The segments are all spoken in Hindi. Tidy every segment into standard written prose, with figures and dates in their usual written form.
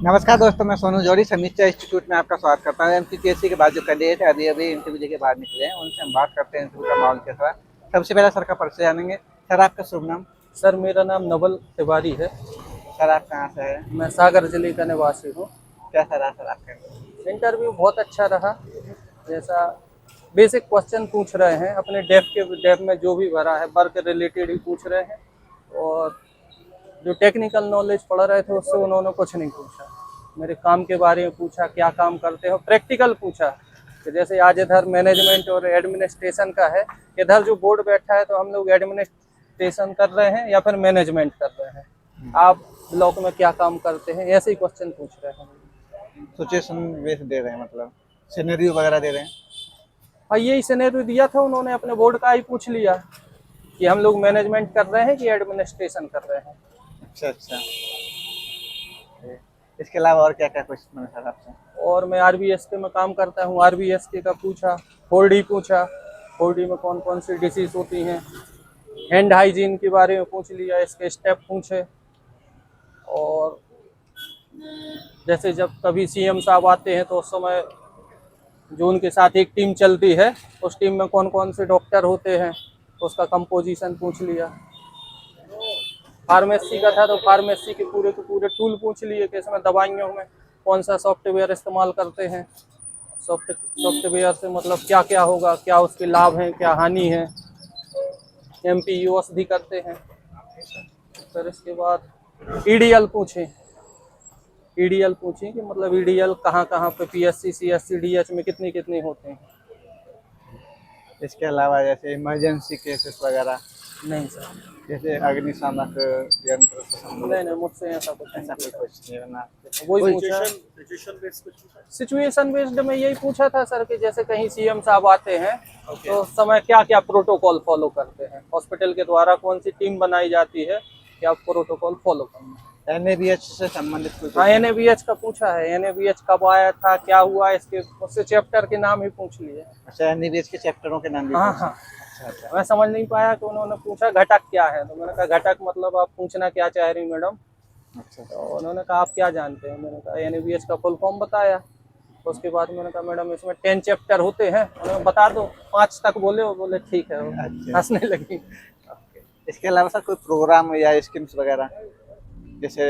नमस्कार दोस्तों, मैं सोनू जौहरी समीक्षा इंस्टीट्यूट में आपका स्वागत करता हूँ। एमपीपीएससी के बाद जो कैंडिडेट अभी इंटरव्यू के बाद निकले हैं उनसे हम बात करते हैं इंटरव्यू का माहौल कैसा है। सबसे पहले सर का परिचय जानेंगे। सर आपका शुभ नाम? सर मेरा नाम नवल तिवारी है। सर आप कहाँ से हैं? मैं सागर जिले का निवासी हूँ। कैसा रहा सर आपका? इंटरव्यू बहुत अच्छा रहा। जैसा बेसिक क्वेश्चन पूछ रहे हैं, अपने डेफ में जो भी भरा है वर्क रिलेटेड ही पूछ रहे हैं, और जो टेक्निकल नॉलेज पढ़ रहे थे उससे उन्होंने कुछ नहीं पूछा। मेरे काम के बारे में पूछा, क्या काम करते हो, प्रैक्टिकल पूछा कि जैसे आज इधर मैनेजमेंट और एडमिनिस्ट्रेशन का है, इधर जो बोर्ड बैठा है तो हम लोग एडमिनिस्ट्रेशन कर रहे हैं या फिर मैनेजमेंट कर रहे हैं, आप ब्लॉक में क्या काम करते हैं, ऐसे ही क्वेश्चन पूछ रहे हैं। सिचुएशन बेस्ड दे रहे हैं, मतलब सिनेरियो वगैरह दे रहे हैं? हाँ, यही सिनेरियो दिया था उन्होंने, अपने बोर्ड का ही पूछ लिया कि हम लोग मैनेजमेंट कर रहे हैं कि एडमिनिस्ट्रेशन कर रहे हैं। अच्छा अच्छा। इसके अलावा और क्या क्या क्वेश्चन है सर आपसे? और मैं आरबीएसके में काम करता हूँ, आरबीएसके का पूछा, 4D पूछा, 4D में कौन कौन सी डिसीज होती हैं, हैंड हाइजीन के बारे में पूछ लिया, इसके स्टेप पूछे। और जैसे जब कभी सीएम साहब आते हैं तो उस समय जो उनके साथ एक टीम चलती है, उस टीम में कौन कौन से डॉक्टर होते हैं उसका कंपोजिशन पूछ लिया। फार्मेसी का था तो फार्मेसी के पूरे टूल पूछ लिए कि इसमें दवाइयों में कौन सा सॉफ्टवेयर इस्तेमाल करते हैं, सॉफ्टवेयर से मतलब क्या क्या होगा, क्या उसके लाभ हैं, क्या हानि है, एमपीयूएस भी करते हैं। फिर इसके बाद ईडीएल पूछे, ईडीएल पूछे कि मतलब ईडीएल कहाँ कहाँ पे पीएससी सीएससी डीएच में कितने कितने होते हैं। इसके अलावा जैसे इमरजेंसी केसेस वगैरह? नहीं सर, जैसे अग्निशामक यंत्र से संबंधित नहीं मुझसे ऐसा कुछ ऐसा नहीं कोई क्वेश्चन है ना? वही पूछा। सिचुएशन बेस्ड में यही पूछा था सर कि जैसे कहीं सीएम साहब आते हैं तो उस समय क्या क्या प्रोटोकॉल फॉलो करते हैं, हॉस्पिटल के द्वारा कौन सी टीम बनाई जाती है, क्या प्रोटोकॉल फॉलो करना है। एनएबीएच से संबंधित कोई? हाँ, एनएबीएच का पूछा है, एनएबीएच कब आया था, क्या हुआ, इसके उससे चैप्टर के नाम ही पूछ लिए। अच्छा, एनएबीएच के चैप्टरों के नाम भी हाँ पूछे? हाँ, अच्छा अच्छा। मैं समझ नहीं पाया कि उन्होंने पूछा घटक क्या है, तो मैंने कहा घटक मतलब आप पूछना क्या चाह रही मैडम। अच्छा तो उन्होंने कहा आप क्या जानते हैं, मैंने कहा एनएबीएच का फुल फॉर्म बताया। उसके बाद मैंने कहा मैडम इसमें 10 चैप्टर होते हैं, उन्होंने बता दो, 5 तक बोले, वो बोले ठीक है, वो अच्छा। हंसने लगी। ओके। इसके अलावा सर कोई प्रोग्राम या स्कीम्स वगैरह, जैसे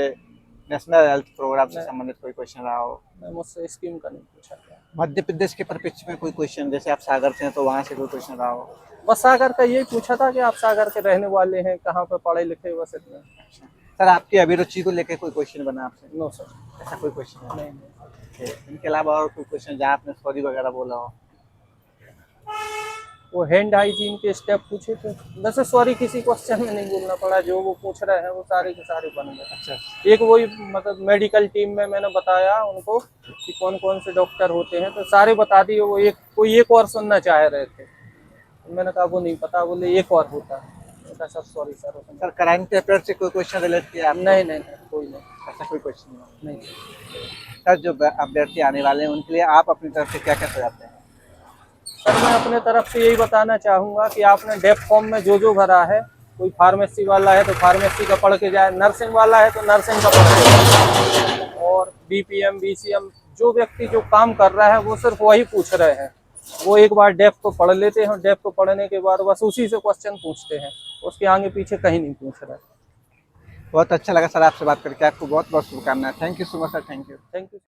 नेशनल हेल्थ प्रोग्राम से संबंधित कोई क्वेश्चन रहा हो? मैं मुझसे स्कीम का नहीं पूछा गया। मध्य प्रदेश के परिप्रेक्ष्य में कोई क्वेश्चन, जैसे आप सागर से हैं तो वहाँ से कोई क्वेश्चन रहा हो? बस सागर का यही पूछा था कि आप सागर के रहने वाले हैं, कहाँ पे पढ़े लिखे, बस इतना। अच्छा सर, आपकी अभिरुचि को लेकर कोई क्वेश्चन बना आपसे? नो सर, ऐसा कोई क्वेश्चन है? नहीं। ओके। इनके अलावा और कोई क्वेश्चन जहाँ आपने सॉरी वगैरह बोला हो? वो हैंड हाइजीन के स्टेप पूछे थे, वैसे सॉरी किसी क्वेश्चन में नहीं बोलना पड़ा, जो वो पूछ रहे हैं वो सारे के सारे बन गए। अच्छा। एक वही मतलब मेडिकल टीम में मैंने बताया उनको कि कौन कौन से डॉक्टर होते हैं, तो सारे बता दिए। वो एक कोई एक और सुनना चाह रहे थे, तो मैंने कहा वो नहीं पता, बोले एक और होता है। मैंने कहा sir sorry sir. Sir current affair से कोई क्वेश्चन रिलेट किया आपको? नहीं, कोई नहीं। ऐसा कोई क्वेश्चन नहीं सर, जो अभ्यर्थी आने वाले हैं उनके लिए आप अपनी तरफ से क्या क्या सुझाते हैं? सर, मैं अपने तरफ से यही बताना चाहूँगा कि आपने डेफ फॉर्म में जो जो भरा है, कोई फार्मेसी वाला है तो फार्मेसी का पढ़ के जाए, नर्सिंग वाला है तो नर्सिंग का पढ़ के जाए, और बीपीएम बीसीएम जो व्यक्ति जो काम कर रहा है वो सिर्फ वही पूछ रहे हैं। वो एक बार डेफ को पढ़ लेते हैं, डेफ को पढ़ने के बाद बस उसी से क्वेश्चन पूछते हैं, उसके आगे पीछे कहीं नहीं पूछ रहे। बहुत अच्छा लगा सर आपसे बात करके। आपको बहुत बहुत शुभकामनाएं। Thank you so much sir. Thank you. Thank you.